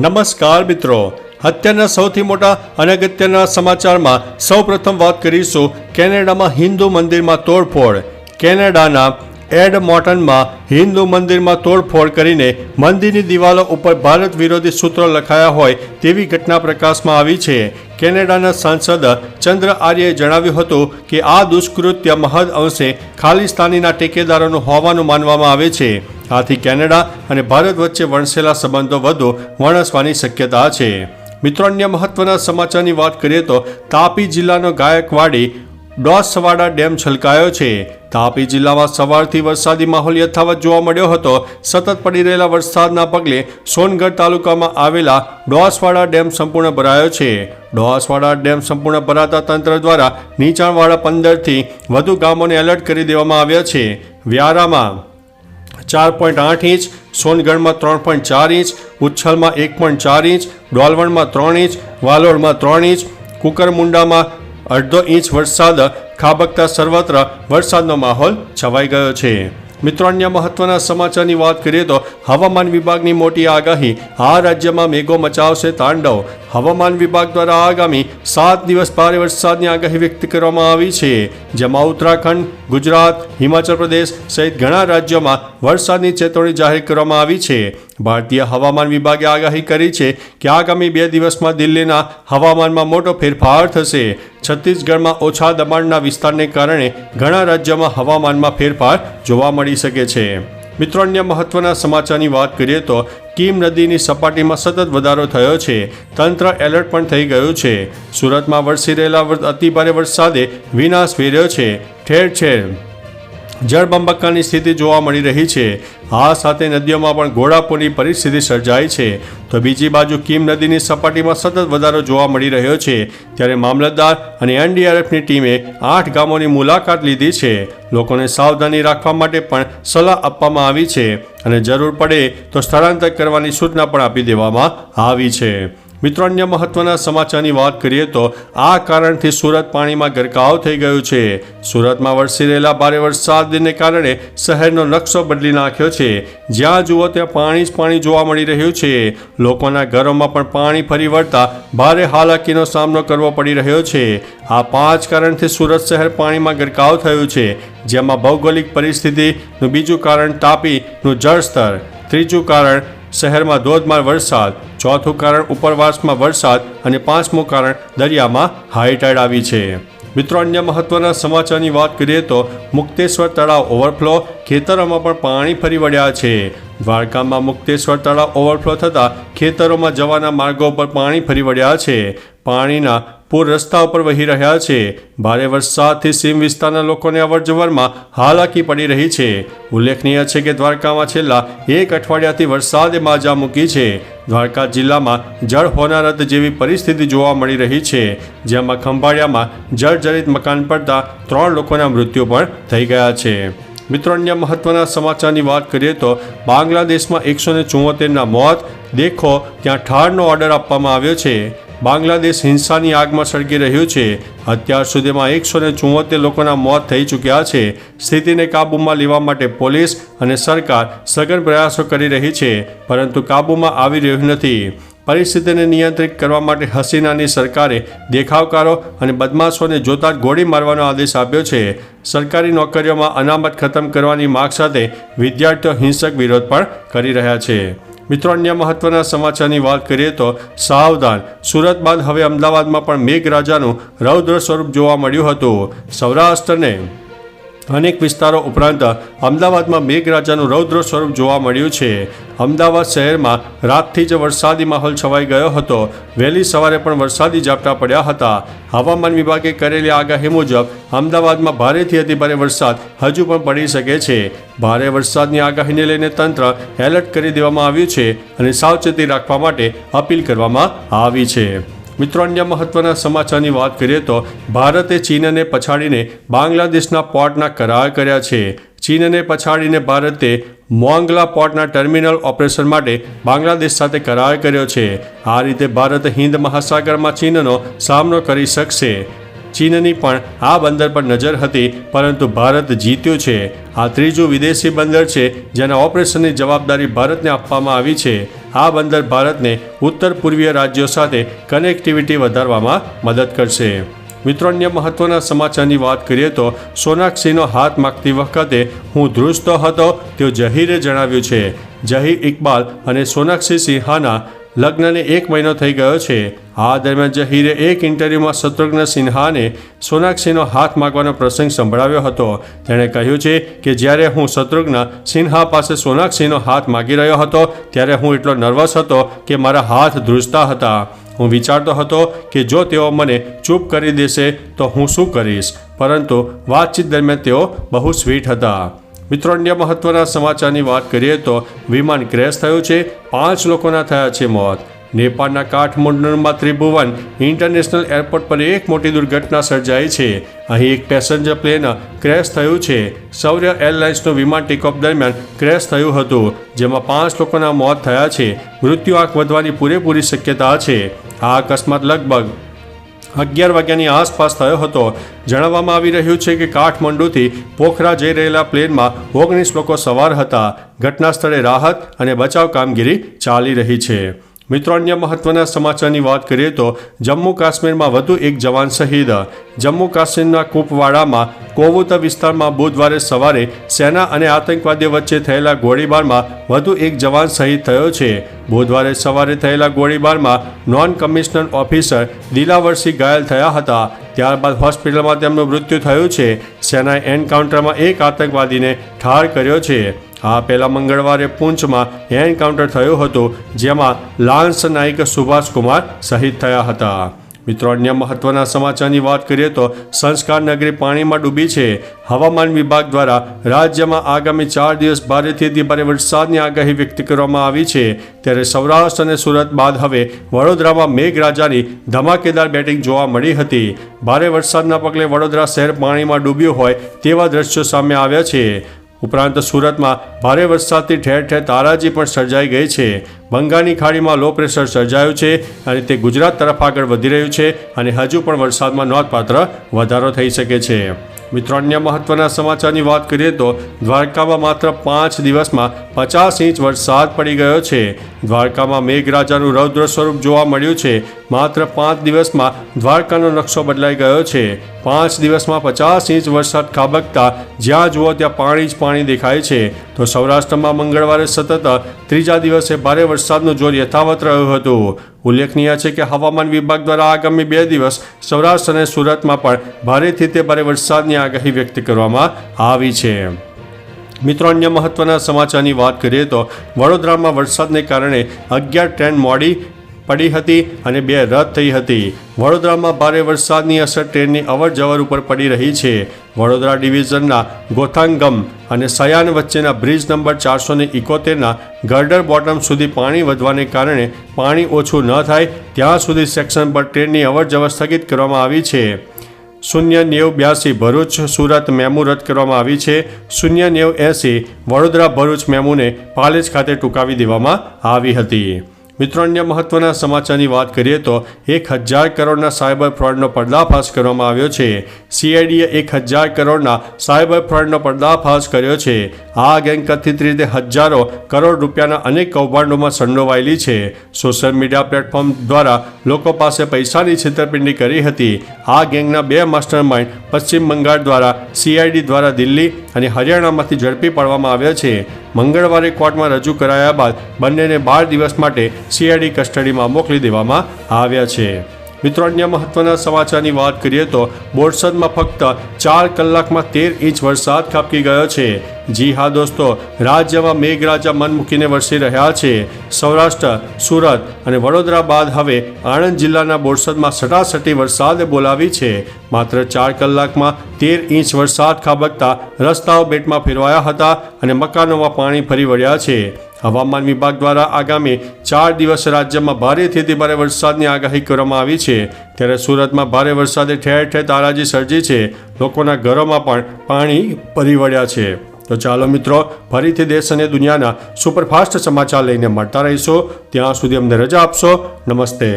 નમસ્કાર મિત્રો, અત્યારના સૌથી મોટા અને અગત્યના સમાચારમાં સૌપ્રથમ વાત કરીશું કેનેડામાં હિન્દુ મંદિરમાં તોડફોડ. કેનેડાના એડમોન્ટનમાં હિન્દુ મંદિરમાં તોડફોડ કરીને મંદિરની દિવાલો ઉપર ભારત વિરોધી સૂત્રો લખાયા હોય તેવી ઘટના પ્રકાશમાં આવી છે. કેનેડાના સાંસદ ચંદ્ર આર્યએ જણાવ્યું હતું કે આ દુષ્કૃત્ય મહદ અંશે ખાલિસ્તાનીના ટેકેદારોનું હોવાનું માનવામાં આવે છે. આથી કેનેડા અને ભારત વચ્ચે વણસેલા સંબંધો વધુ વણસવાની શક્યતા છે. મિત્રો, અન્ય મહત્વના સમાચારની વાત કરીએ તો તાપી જિલ્લાનો ગાયકવાડી ડોસવાડા ડેમ છલકાયો છે. તાપી જિલ્લામાં સવારથી વરસાદી માહોલ યથાવત જોવા મળ્યો હતો. સતત પડી રહેલા વરસાદના પગલે સોનગઢ તાલુકામાં આવેલા ડોસવાડા ડેમ સંપૂર્ણ ભરાયો છે. ડોસવાડા ડેમ સંપૂર્ણ ભરાતા તંત્ર દ્વારા નીચાણવાળા 15થી વધુ ગામોને એલર્ટ કરી દેવામાં આવ્યા છે. વ્યારામાં 4.8 ઇંચ, સોનગઢમાં 3.4 ઇંચ, ઉચ્છલમાં 1.4 ઇંચ, ડોલવણમાં 3 ઇંચ, વાલોડમાં 3 ઇંચ, કુકરમુંડામાં 1/2 ઇંચ વરસાદ ખાબકતા સર્વત્ર વરસાદનો માહોલ છવાઈ ગયો છે. મિત્રો, અન્ય મહત્વના સમાચારની વાત કરીએ તો હવામાન વિભાગની મોટી આગાહી, આ રાજ્યમાં મેઘો મચાવશે તાંડવ. હવામાન વિભાગ દ્વારા આગામી 7 દિવસ ભારે વરસાદની આગાહી વ્યક્ત કરવામાં આવી છે, જેમાં ઉત્તરાખંડ, ગુજરાત, હિમાચલ પ્રદેશ સહિત ઘણા રાજ્યોમાં વરસાદની ચેતવણી જાહેર કરવામાં આવી છે. ભારતીય હવામાન વિભાગે આગાહી કરી છે કે આગામી 2 દિવસમાં દિલ્હીના હવામાનમાં મોટો ફેરફાર થશે. છત્તીસગઢમાં ઓછા દબાણના વિસ્તારને કારણે ઘણા રાજ્યોમાં હવામાનમાં ફેરફાર જોવા મળી શકે છે. મિત્રો, અન્ય મહત્વના સમાચારની વાત કરીએ તો કીમ નદીની સપાટીમાં સતત વધારો થયો છે. તંત્ર એલર્ટ પણ થઈ ગયું છે. સુરતમાં વરસી રહેલા અતિભારે વરસાદે વિનાશ વેર્યો છે. ઠેર ઠેર જળબંબાકારની સ્થિતિ જોવા મળી રહી છે. આ સાથે નદીઓમાં પણ ઘોડાપૂરની પરિસ્થિતિ સર્જાઈ છે. તો બીજી બાજુ કીમ નદીની સપાટીમાં સતત વધારો જોવા મળી રહ્યો છે. ત્યારે મામલતદાર અને એનડીઆરએફની ટીમે 8 ગામોની મુલાકાત લીધી છે. લોકોને સાવધાની રાખવા માટે પણ સલાહ આપવામાં આવી છે અને જરૂર પડે તો સ્થળાંતર કરવાની સૂચના પણ આપી દેવામાં આવી છે. મિત્રો, અન્ય મહત્વના સમાચારની વાત કરીએ તો આ કારણથી સુરત પાણીમાં ગરકાવ થઈ ગયું છે. સુરતમાં વરસી રહેલા ભારે વરસાદને કારણે શહેરનો નકશો બદલી નાખ્યો છે. જ્યાં જુઓ ત્યાં પાણી જ પાણી જોવા મળી રહ્યું છે. લોકોના ઘરોમાં પણ પાણી ફરી વળતા ભારે હાલાકીનો સામનો કરવો પડી રહ્યો છે. આ 5 કારણથી સુરત શહેર પાણીમાં ગરકાવ થયું છે, જેમાં ભૌગોલિક પરિસ્થિતિનું બીજું કારણ તાપીનું જળસ્તર, ત્રીજું કારણ શહેરમાં ધોધમાર વરસાદ, ચોથું કારણ ઉપરવાસમાં વરસાદ અને 5મું કારણ દરિયામાં હાઈ ટાઈડ આવી છે. મિત્રો, અન્ય મહત્વના સમાચારની વાત કરીએ તો મુક્તેશ્વર તળાવ ઓવરફ્લો, ખેતરોમાં પણ પાણી ફરી વળ્યા છે. દ્વારકામાં મુક્તેશ્વર તળાવ ઓવરફ્લો થતાં ખેતરોમાં જવાના માર્ગો પર પાણી ફરી વળ્યા છે. પાણીના પૂર રસ્તા ઉપર વહી રહ્યા છે. ભારે વરસાદથી સીમ વિસ્તારના લોકોને અવરજવરમાં હાલાકી પડી રહી છે. ઉલ્લેખનીય છે કે દ્વારકામાં છેલ્લા 1 અઠવાડિયાથી વરસાદે માજા મૂકી છે. દ્વારકા જિલ્લામાં જળ હોનારત જેવી પરિસ્થિતિ જોવા મળી રહી છે, જેમાં ખંભાળિયામાં જર્જરિત મકાન પડતા 3 લોકોના મૃત્યુ પણ થઈ ગયા છે. મિત્રો, અન્ય મહત્વના સમાચારની વાત કરીએ તો બાંગ્લાદેશમાં 174ના મોત, દેખો ત્યાં ઠારનો ઓર્ડર આપવામાં આવ્યો છે. બાંગ્લાદેશ હિંસાની આગમાં સળગી રહ્યું છે. અત્યાર સુધીમાં 174 લોકોના મોત થઈ ચૂક્યા છે. સ્થિતિને કાબૂમાં લેવા માટે પોલીસ અને સરકાર સઘન પ્રયાસો કરી રહી છે, પરંતુ કાબૂમાં આવી રહ્યું નથી. પરિસ્થિતિને નિયંત્રિત કરવા માટે હસીનાની સરકારે દેખાવકારો અને બદમાશોને જોતા જ ગોળી મારવાનો આદેશ આપ્યો છે. સરકારી નોકરીઓમાં અનામત ખતમ કરવાની માગ સાથે વિદ્યાર્થીઓ હિંસક વિરોધ પણ કરી રહ્યા છે. મિત્રો, અન્ય મહત્વના સમાચારની વાત કરીએ તો સાવધાન, સુરત બાદ હવે અમદાવાદમાં પણ મેઘરાજાનું રૌદ્ર સ્વરૂપ જોવા મળ્યું હતું. સૌરાષ્ટ્રને અનેક વિસ્તારો ઉપરાંત અમદાવાદમાં મેઘરાજાનું રૌદ્ર સ્વરૂપ જોવા મળ્યું છે. અમદાવાદ શહેરમાં રાતથી જ વરસાદી માહોલ છવાઈ ગયો હતો. વહેલી સવારે પણ વરસાદી ઝાપટા પડ્યા હતા. હવામાન વિભાગે કરેલી આગાહી મુજબ અમદાવાદમાં ભારેથી અતિભારે વરસાદ હજુ પણ પડી શકે છે. ભારે વરસાદની આગાહીને લઈને તંત્ર એલર્ટ કરી દેવામાં આવ્યું છે અને સાવચેતી રાખવા માટે અપીલ કરવામાં આવી છે. મિત્રો, અન્ય મહત્વના સમાચારની વાત કરીએ તો ભારતે ચીનને પછાડીને બાંગ્લાદેશના પોર્ટના કરાર કર્યા છે. ચીનને પછાડીને ભારતે મોંગલા પોર્ટના ટર્મિનલ ઓપરેશન માટે બાંગ્લાદેશ સાથે કરાર કર્યો છે. આ રીતે ભારત હિન્દ મહાસાગરમાં ચીનનો સામનો કરી શકશે. ચીનની પણ આ બંદર પર નજર હતી, પરંતુ ભારત જીત્યું છે. આ ત્રીજું વિદેશી બંદર છે જેના ઓપરેશનની જવાબદારી ભારતને આપવામાં આવી છે. આ બંદર ભારતને ઉત્તર પૂર્વીય રાજ્યો સાથે કનેક્ટિવિટી વધારવામાં મદદ કરશે. મિત્રો, અન્ય મહત્વના સમાચારની વાત કરીએ તો સોનાક્ષીનો હાથ માગતી વખતે હું ધ્રુજતો હતો તેવું ઝહીરે જણાવ્યું છે. ઝહીર ઇકબાલ અને સોનાક્ષી સિન્હાના લગ્નને 1 મહિનો થઈ ગયો છે. આ દરમિયાન ઝહીરે એક ઇન્ટરવ્યૂમાં શત્રુઘ્ન સિન્હાને સોનાક્ષીનો હાથ માગવાનો પ્રસંગ સંભળાવ્યો હતો. તેણે કહ્યું છે કે જ્યારે હું શત્રુઘ્ન સિન્હા પાસે સોનાક્ષીનો હાથ માગી રહ્યો હતો ત્યારે હું એટલો નર્વસ હતો કે મારા હાથ ધ્રુજતા હતા. હું વિચારતો હતો કે જો તેઓ મને ચૂપ કરી દેશે તો હું શું કરીશ, પરંતુ વાતચીત દરમિયાન તેઓ બહુ સ્વીટ હતા. મિત્રો, અન્ય મહત્વના સમાચારની વાત કરીએ તો વિમાન ક્રેશ થયું છે, 5 લોકોના થયા છે મોત. નેપાળના કાઠમંડુમાં ત્રિભુવન ઇન્ટરનેશનલ એરપોર્ટ પર એક મોટી દુર્ઘટના સર્જાઈ છે. અહીં એક પેસેન્જર પ્લેન ક્રેશ થયું છે. સૌર્ય એરલાઇન્સનું વિમાન ટેકઓફ દરમિયાન ક્રેશ થયું હતું, જેમાં 5 લોકોના મોત થયા છે. મૃત્યુઆંક વધવાની પૂરેપૂરી શક્યતા છે. આ અકસ્માત લગભગ 11 વાગ્યાની આસપાસ થયો હતો. જણાવવામાં આવી રહ્યું છે કે કાઠમંડુથી પોખરા જઈ રહેલા પ્લેનમાં 19 લોકો સવાર હતા. ઘટના સ્થળે રાહત અને બચાવ કામગીરી ચાલી રહી છે. મિત્રો, અન્ય મહત્વના સમાચારની વાત કરીએ તો જમ્મુ કાશ્મીરમાં વધુ એક જવાન શહીદ. જમ્મુ કાશ્મીરના કુપવાડામાં કોવુત વિસ્તારમાં બુધવારે સવારે સેના અને આતંકવાદીઓ વચ્ચે થયેલા ગોળીબારમાં વધુ એક જવાન શહીદ થયો છે. બુધવારે સવારે થયેલા ગોળીબારમાં નોન કમિશનર ઓફિસર દિલાવરસિંહ ઘાયલ થયા હતા. ત્યારબાદ હોસ્પિટલમાં તેમનું મૃત્યુ થયું છે. સેનાએ એન્કાઉન્ટરમાં એક આતંકવાદીને ઠાર કર્યો છે. આ પહેલા મંગળવારે પૂંચમાં એન્કાઉન્ટર થયું હતું, જેમાં લાન્સ નાયક સુભાષ કુમાર શહીદ થયા હતા. મિત્રો, અન્ય મહત્વના સમાચારની વાત કરીએ તો સંસ્કાર નગરી પાણીમાં ડૂબી છે. હવામાન વિભાગ દ્વારા રાજ્યમાં આગામી 4 દિવસ ભારેથી અતિભારે વરસાદની આગાહી વ્યક્ત કરવામાં આવી છે. ત્યારે સૌરાષ્ટ્ર અને સુરત બાદ હવે વડોદરામાં મેઘરાજાની ધમાકેદાર બેટિંગ જોવા મળી હતી. ભારે વરસાદના પગલે વડોદરા શહેર પાણીમાં ડૂબ્યું હોય તેવા દ્રશ્યો સામે આવ્યા છે. ઉપરાંત સુરતમાં ભારે વરસાદથી ઠેર ઠેર તારાજી પણ સર્જાઈ ગઈ છે. બંગાળની ખાડીમાં લો પ્રેશર સર્જાયું છે અને તે ગુજરાત તરફ આગળ વધી રહ્યું છે અને હજુ પણ વરસાદમાં નોંધપાત્ર વધારો થઈ શકે છે. મિત્રો, અન્ય મહત્વના સમાચારની વાત કરીએ તો દ્વારકામાં માત્ર 5 દિવસમાં 50 ઇંચ વરસાદ પડી ગયો છે. દ્વારકામાં મેઘરાજાનું રૌદ્ર સ્વરૂપ જોવા મળ્યું છે. માત્ર 5 દિવસમાં દ્વારકાનો નકશો બદલાઈ ગયો છે. 5 દિવસમાં 50 ઇંચ વરસાદ ખાબકતા જ્યાં જુઓ ત્યાં પાણી જ પાણી દેખાય છે. તો સૌરાષ્ટ્રમાં મંગળવારે સતત 3જા દિવસે ભારે વરસાદનું જોર યથાવત રહ્યું હતું. ઉલ્લેખનીય છે કે હવામાન વિભાગ દ્વારા આગામી 2 દિવસ સૌરાષ્ટ્ર અને સુરતમાં પણ ભારેથી તે ભારે વરસાદની આગાહી વ્યક્ત કરવામાં આવી છે. મિત્રો, અન્ય મહત્વના સમાચારની વાત કરીએ તો વડોદરામાં વરસાદને કારણે 11 ટ્રેન મોડી પડી હતી અને 2 રદ થઈ હતી. વડોદરામાં ભારે વરસાદની અસર ટ્રેનની અવરજવર ઉપર પડી રહી છે. વડોદરા ડિવિઝનના ગોથાંગમ અને સયાન વચ્ચેના બ્રિજ નંબર 471ના ગર્ડર બોટમ સુધી પાણી વધવાને કારણે પાણી ઓછું ન થાય ત્યાં સુધી સેક્શન પર ટ્રેનની અવરજવર સ્થગિત કરવામાં આવી છે. 0982 ભરૂચ સુરત મેમુ રદ કરવામાં આવી છે. 0980 વડોદરા ભરૂચ મેમુને પાલેજ ખાતે ટૂંકાવી દેવામાં આવી હતી. મિત્રો, અન્ય મહત્વના સમાચારની વાત કરીએ તો 1000 કરોડના સાયબર ફ્રોડનો પર્દાફાશ કરવામાં આવ્યો છે. CIDએ 1000 કરોડના સાયબર ફ્રોડનો પર્દાફાશ કર્યો છે. આ ગેંગ કથિત રીતે હજારો કરોડ રૂપિયાના અનેક કૌભાંડોમાં સંડોવાયેલી છે. સોશિયલ મીડિયા પ્લેટફોર્મ દ્વારા લોકો પાસે પૈસાની છેતરપિંડી કરી હતી. આ ગેંગના 2 માસ્ટર માઇન્ડ પશ્ચિમ બંગાળ દ્વારા CID દ્વારા દિલ્હી અને હરિયાણામાંથી ઝડપી પાડવામાં આવ્યા છે. મંગળવારે કોર્ટમાં રજૂ કરાયા બાદ બંનેને 12 દિવસ માટે CID કસ્ટડીમાં મોકલી દેવામાં આવ્યા છે. મિત્રો, અન્ય મહત્વના સમાચારની વાત કરીએ તો બોરસદમાં ફક્ત 4 કલાકમાં 13 ઇંચ વરસાદ ખાબકી ગયો છે. જી હા દોસ્તો, રાજ્યમાં મેઘરાજા મન મૂકીને વરસી રહ્યા છે. સૌરાષ્ટ્ર, સુરત અને વડોદરા બાદ હવે આણંદ જિલ્લાના બોરસદમાં સટાસટી વરસાદે બોલાવી છે. માત્ર 4 કલાકમાં 13 ઇંચ વરસાદ ખાબકતા રસ્તાઓ બેટમાં ફેરવાયા હતા અને મકાનોમાં પાણી ફરી વળ્યા છે. હવામાન વિભાગ દ્વારા આગામી 4 દિવસ રાજ્યમાં ભારેથી અતિભારે વરસાદની આગાહી કરવામાં આવી છે. ત્યારે સુરતમાં ભારે વરસાદે ઠેર ઠેર તારાજી સર્જી છે. લોકોના ઘરોમાં પણ પાણી ફરી વળ્યા છે. તો ચાલો મિત્રો, ફરીથી દેશ અને દુનિયાના સુપરફાસ્ટ સમાચાર લઈને મળતા રહીશું. ત્યાં સુધી અમને રજા આપશો. નમસ્તે.